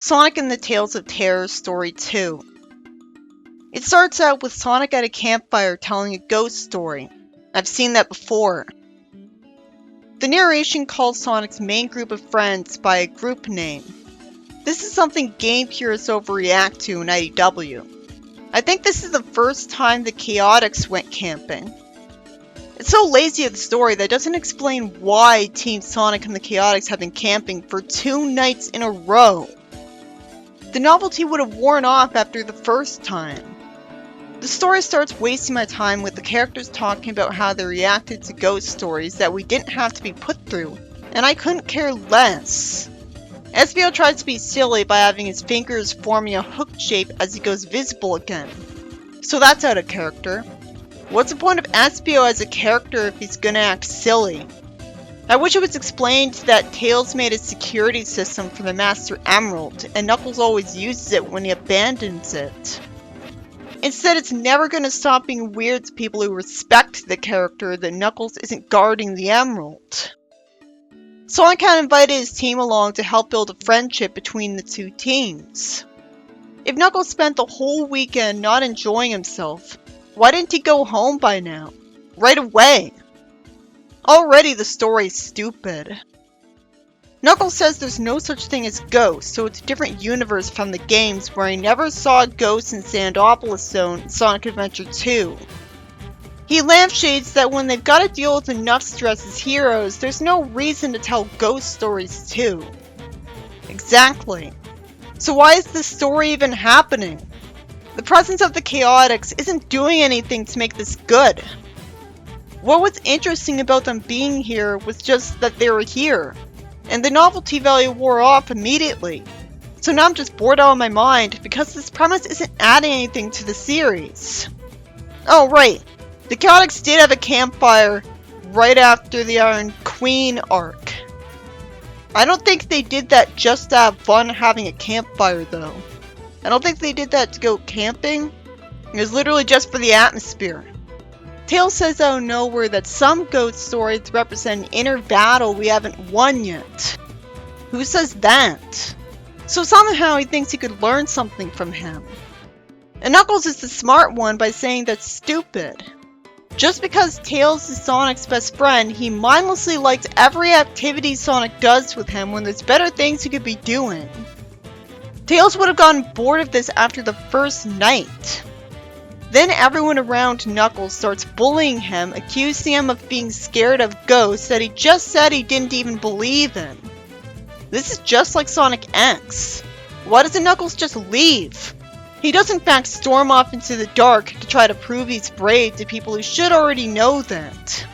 Sonic and the Tales of Terror Story 2. It starts out with Sonic at a campfire telling a ghost story. I've seen that before. The narration calls Sonic's main group of friends by a group name. This is something game purists overreact to in IDW. I think this is the first time the Chaotix went camping. It's so lazy of the story that it doesn't explain why Team Sonic and the Chaotix have been camping for 2 nights in a row. The novelty would have worn off after the first time. The story starts wasting my time with the characters talking about how they reacted to ghost stories that we didn't have to be put through, and I couldn't care less. Espio tries to be silly by having his fingers forming a hook shape as he goes visible again. So that's out of character. What's the point of Espio as a character if he's gonna act silly? I wish it was explained that Tails made a security system for the Master Emerald, and Knuckles always uses it when he abandons it. Instead, it's never going to stop being weird to people who respect the character that Knuckles isn't guarding the Emerald. Sonic had invited his team along to help build a friendship between the two teams. If Knuckles spent the whole weekend not enjoying himself, why didn't he go home by now? Right away! Already the story's stupid. Knuckles says there's no such thing as ghosts, so it's a different universe from the games where he never saw ghosts in Sandopolis Zone in Sonic Adventure 2. He lampshades that when they've got to deal with enough stress as heroes, there's no reason to tell ghost stories too. Exactly. So why is this story even happening? The presence of the Chaotix isn't doing anything to make this good. What was interesting about them being here was just that they were here, and the novelty value wore off immediately. So now I'm just bored out of my mind because this premise isn't adding anything to the series. Oh right, the Chaotix did have a campfire right after the Iron Queen arc. I don't think they did that just to have fun having a campfire though. I don't think they did that to go camping. It was literally just for the atmosphere. Tails says out of nowhere that some ghost stories represent an inner battle we haven't won yet. Who says that? So somehow he thinks he could learn something from him. And Knuckles is the smart one by saying that's stupid. Just because Tails is Sonic's best friend, he mindlessly likes every activity Sonic does with him when there's better things he could be doing. Tails would have gotten bored of this after the first night. Then everyone around Knuckles starts bullying him, accusing him of being scared of ghosts that he just said he didn't even believe in. This is just like Sonic X. Why doesn't Knuckles just leave? He does in fact storm off into the dark to try to prove he's brave to people who should already know that.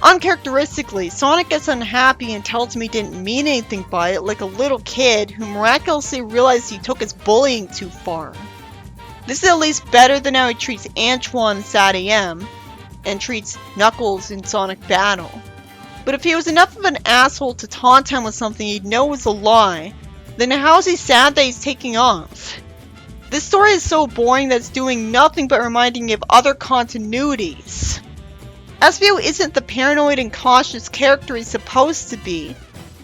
Uncharacteristically, Sonic gets unhappy and tells him he didn't mean anything by it like a little kid who miraculously realized he took his bullying too far. This is at least better than how he treats Antoine in Sad AM, and treats Knuckles in Sonic Battle. But if he was enough of an asshole to taunt him with something he'd know was a lie, then how is he sad that he's taking off? This story is so boring that it's doing nothing but reminding me of other continuities. Espio isn't the paranoid and cautious character he's supposed to be,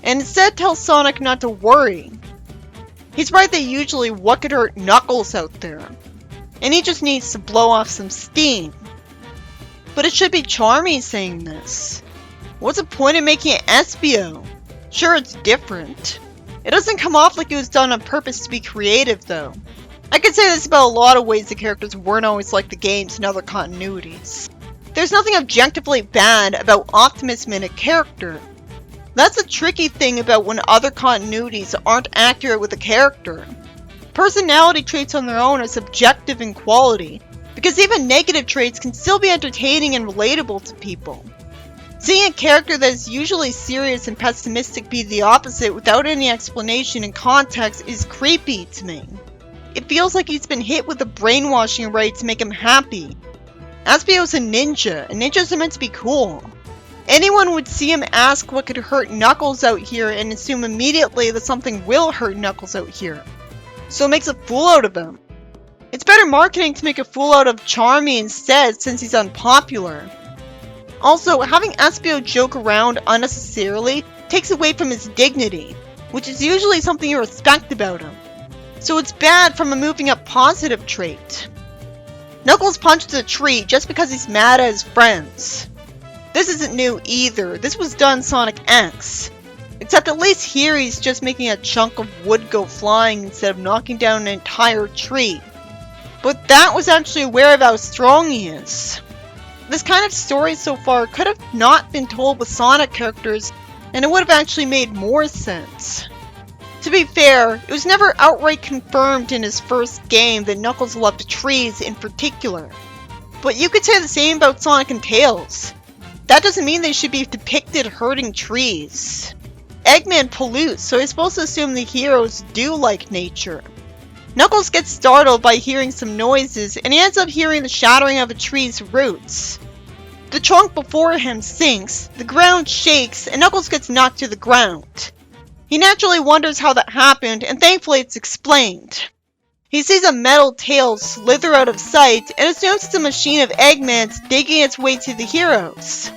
and instead tells Sonic not to worry. He's right that usually what could hurt Knuckles out there, and he just needs to blow off some steam. But it should be Charmy saying this. What's the point of making it Espio? Sure, it's different. It doesn't come off like it was done on purpose to be creative though. I could say this about a lot of ways the characters weren't always like the games and other continuities. There's nothing objectively bad about optimism in a character. That's a tricky thing about when other continuities aren't accurate with a character. Personality traits on their own are subjective in quality, because even negative traits can still be entertaining and relatable to people. Seeing a character that is usually serious and pessimistic be the opposite without any explanation and context is creepy to me. It feels like he's been hit with a brainwashing ray to make him happy. Espio's a ninja, and ninjas are meant to be cool. Anyone would see him ask what could hurt Knuckles out here and assume immediately that something will hurt Knuckles out here. So it makes a fool out of him. It's better marketing to make a fool out of Charmy instead since he's unpopular. Also, having Espio joke around unnecessarily takes away from his dignity. which is usually something you respect about him. So it's bad from a moving up positive trait. Knuckles punches a tree just because he's mad at his friends. This isn't new either, this was done in Sonic X. Except at least here he's just making a chunk of wood go flying instead of knocking down an entire tree. But that was actually aware of how strong he is. This kind of story so far could have not been told with Sonic characters, and it would have actually made more sense. To be fair, it was never outright confirmed in his first game that Knuckles loved trees in particular. But you could say the same about Sonic and Tails. That doesn't mean they should be depicted hurting trees. Eggman pollutes, so he's supposed to assume the heroes do like nature. Knuckles gets startled by hearing some noises, and he ends up hearing the shattering of a tree's roots. The trunk before him sinks, the ground shakes, and Knuckles gets knocked to the ground. He naturally wonders how that happened, and thankfully it's explained. He sees a metal tail slither out of sight, and assumes it's a machine of Eggman's digging its way to the heroes.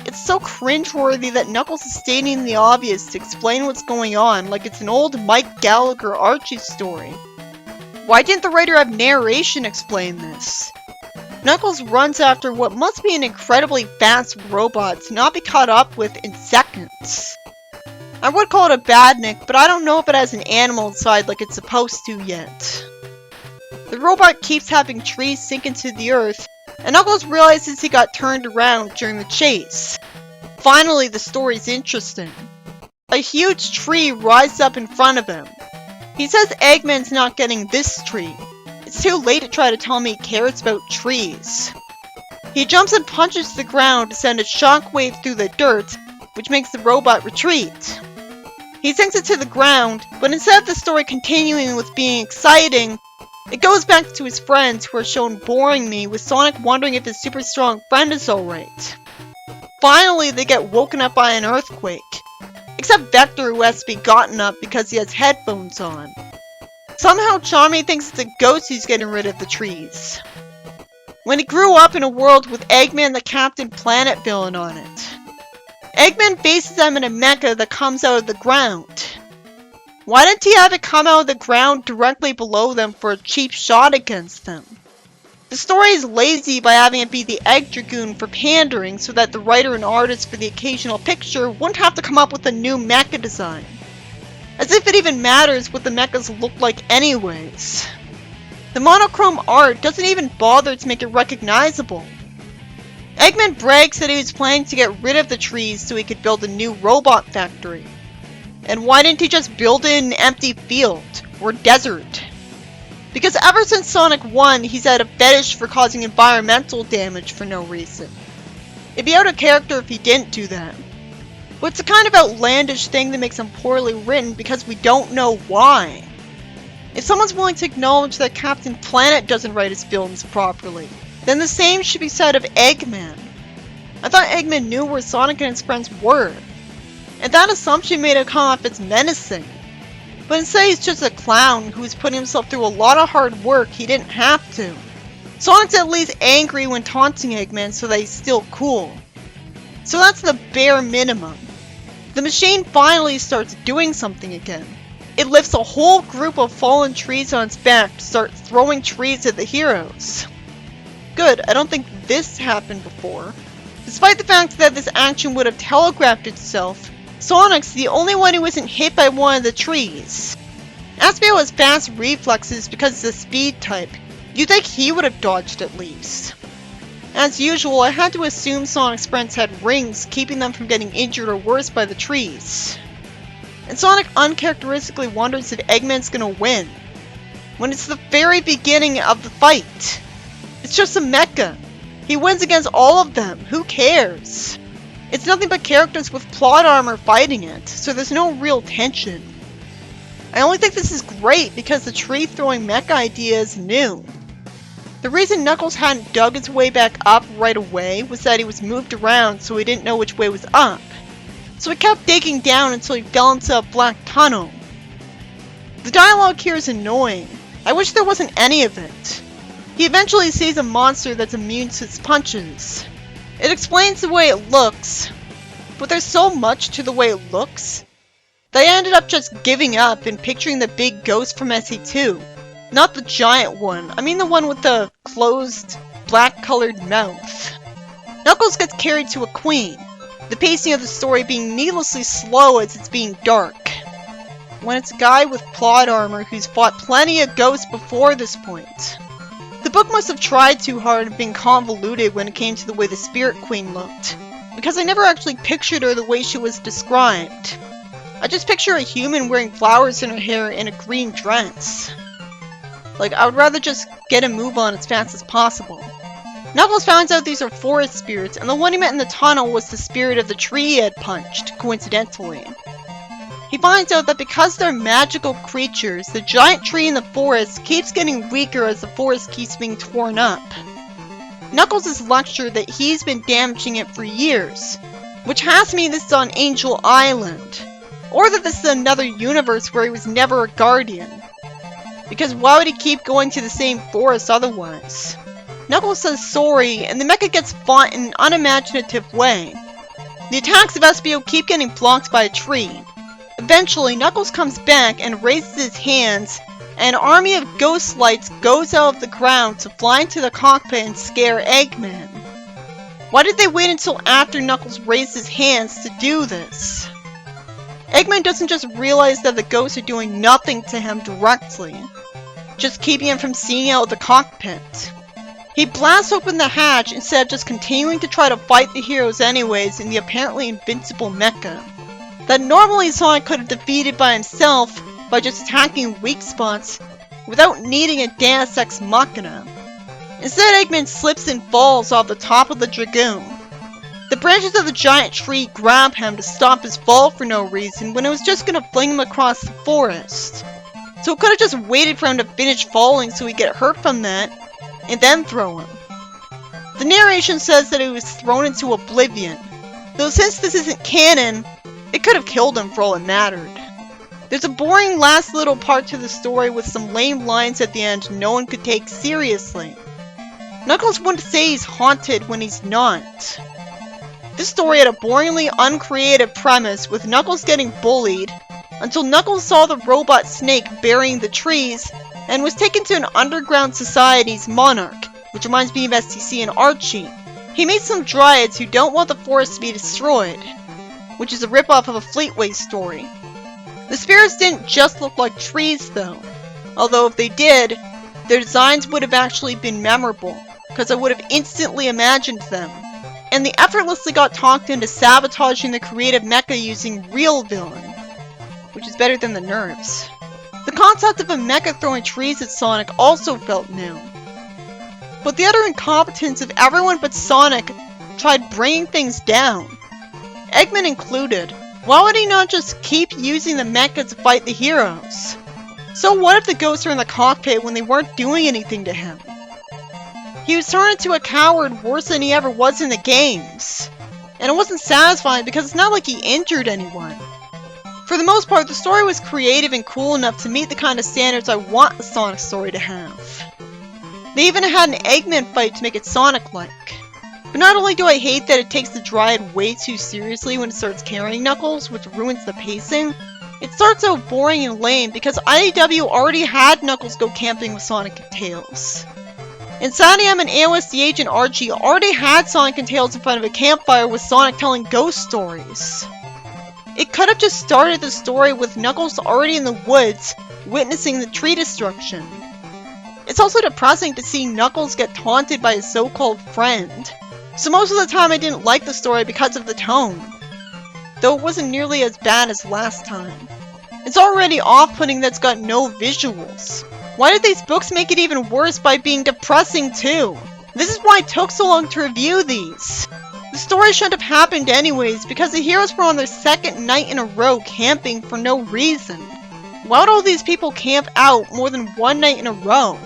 It's so cringeworthy that Knuckles is stating the obvious to explain what's going on, like it's an old Mike Gallagher Archie story. Why didn't the writer have narration explain this? Knuckles runs after what must be an incredibly fast robot to not be caught up with in seconds. I would call it a badnik, but I don't know if it has an animal inside like it's supposed to yet. The robot keeps having trees sink into the earth, and Knuckles realizes he got turned around during the chase. Finally, the story's interesting. A huge tree rises up in front of him. He says Eggman's not getting this tree. It's too late to try to tell me he cares about trees. He jumps and punches the ground to send a shockwave through the dirt, which makes the robot retreat. He sinks it to the ground, but instead of the story continuing with being exciting, it goes back to his friends who are shown boring me, with Sonic wondering if his super strong friend is alright. Finally, they get woken up by an earthquake. Except Vector, who has to be gotten up because he has headphones on. Somehow Charmy thinks it's a ghost who's getting rid of the trees. When he grew up in a world with Eggman the Captain Planet villain on it. Eggman faces them in a mecha that comes out of the ground. Why didn't he have it come out of the ground directly below them for a cheap shot against them? The story is lazy by having it be the Egg Dragoon for pandering so that the writer and artist for the occasional picture wouldn't have to come up with a new mecha design. As if it even matters what the mechas look like anyways. The monochrome art doesn't even bother to make it recognizable. Eggman brags that he was planning to get rid of the trees so he could build a new robot factory. And why didn't he just build it in an empty field or desert? Because ever since Sonic 1, he's had a fetish for causing environmental damage for no reason. It'd be out of character if he didn't do that. But it's a kind of outlandish thing that makes him poorly written because we don't know why. If someone's willing to acknowledge that Captain Planet doesn't write his villains properly, then the same should be said of Eggman. I thought Eggman knew where Sonic and his friends were, and that assumption made him come off as menacing. But instead he's just a clown who is putting himself through a lot of hard work he didn't have to. Sonic's at least angry when taunting Eggman so that he's still cool. So that's the bare minimum. The machine finally starts doing something again. It lifts a whole group of fallen trees on its back to start throwing trees at the heroes. Good, I don't think this happened before. Despite the fact that this action would have telegraphed itself, Sonic's the only one who isn't hit by one of the trees. Aspio has fast reflexes because it's a speed type. You'd think he would have dodged at least. As usual, I had to assume Sonic's friends had rings, keeping them from getting injured or worse by the trees. And Sonic uncharacteristically wonders if Eggman's gonna win, when it's the very beginning of the fight. It's just a mecha. He wins against all of them, who cares? It's nothing but characters with plot armor fighting it, so there's no real tension. I only think this is great because the tree throwing mecha idea is new. The reason Knuckles hadn't dug his way back up right away was that he was moved around so he didn't know which way was up. So he kept digging down until he fell into a black tunnel. The dialogue here is annoying. I wish there wasn't any of it. He eventually sees a monster that's immune to its punches. It explains the way it looks, but there's so much to the way it looks They ended up just giving up and picturing the big ghost from SE2. Not the giant one, I mean the one with the closed, black-colored mouth. Knuckles gets carried to a queen, the pacing of the story being needlessly slow as it's being dark. When it's a guy with plot armor who's fought plenty of ghosts before this point. The book must have tried too hard and been convoluted when it came to the way the Spirit Queen looked, because I never actually pictured her the way she was described. I just picture a human wearing flowers in her hair and a green dress. Like, I would rather just get a move on as fast as possible. Knuckles finds out these are forest spirits, and the one he met in the tunnel was the spirit of the tree he had punched, coincidentally. He finds out that because they're magical creatures, the giant tree in the forest keeps getting weaker as the forest keeps being torn up. Knuckles is lectured that he's been damaging it for years, which has to mean this is on Angel Island, or that this is another universe where he was never a guardian. Because why would he keep going to the same forest otherwise? Knuckles says sorry, and the mecha gets fought in an unimaginative way. The attacks of Espio keep getting blocked by a tree. Eventually, Knuckles comes back and raises his hands, and an army of ghost lights goes out of the ground to fly into the cockpit and scare Eggman. Why did they wait until after Knuckles raised his hands to do this? Eggman doesn't just realize that the ghosts are doing nothing to him directly, just keeping him from seeing out of the cockpit. He blasts open the hatch instead of just continuing to try to fight the heroes anyways in the apparently invincible mecha that normally Sonic could have defeated by himself by just attacking weak spots without needing a Deus Ex Machina. Instead, Eggman slips and falls off the top of the Dragoon. The branches of the giant tree grab him to stop his fall for no reason when it was just gonna fling him across the forest. So it could have just waited for him to finish falling so he'd get hurt from that, and then throw him. The narration says that he was thrown into oblivion, though since this isn't canon, it could have killed him for all it mattered. There's a boring last little part to the story with some lame lines at the end no one could take seriously. Knuckles wouldn't say he's haunted when he's not. This story had a boringly uncreative premise with Knuckles getting bullied until Knuckles saw the robot snake burying the trees and was taken to an underground society's monarch, which reminds me of STC and Archie. He meets some dryads who don't want the forest to be destroyed, which is a ripoff of a Fleetway story. The spirits didn't just look like trees though, although if they did, their designs would have actually been memorable, because I would have instantly imagined them. And they effortlessly got talked into sabotaging the creative mecha using Real Villain, which is better than the nerves. The concept of a mecha throwing trees at Sonic also felt new. But the utter incompetence of everyone but Sonic tried bringing things down, Eggman included. Why would he not just keep using the mecha to fight the heroes? So what if the ghosts were in the cockpit when they weren't doing anything to him? He was turned into a coward worse than he ever was in the games. And it wasn't satisfying because it's not like he injured anyone. For the most part, the story was creative and cool enough to meet the kind of standards I want a Sonic story to have. They even had an Eggman fight to make it Sonic-like. But not only do I hate that it takes the Dryad way too seriously when it starts carrying Knuckles, which ruins the pacing, it starts out boring and lame because IDW already had Knuckles go camping with Sonic and Tails. And SatM and AOSD agent Archie already had Sonic and Tails in front of a campfire with Sonic telling ghost stories. It could have just started the story with Knuckles already in the woods, witnessing the tree destruction. It's also depressing to see Knuckles get taunted by his so-called friend. So most of the time I didn't like the story because of the tone, though it wasn't nearly as bad as last time. It's already off-putting that it's got no visuals. Why did these books make it even worse by being depressing too? This is why it took so long to review these. The story shouldn't have happened anyways because the heroes were on their second night in a row camping for no reason. Why would all these people camp out more than one night in a row?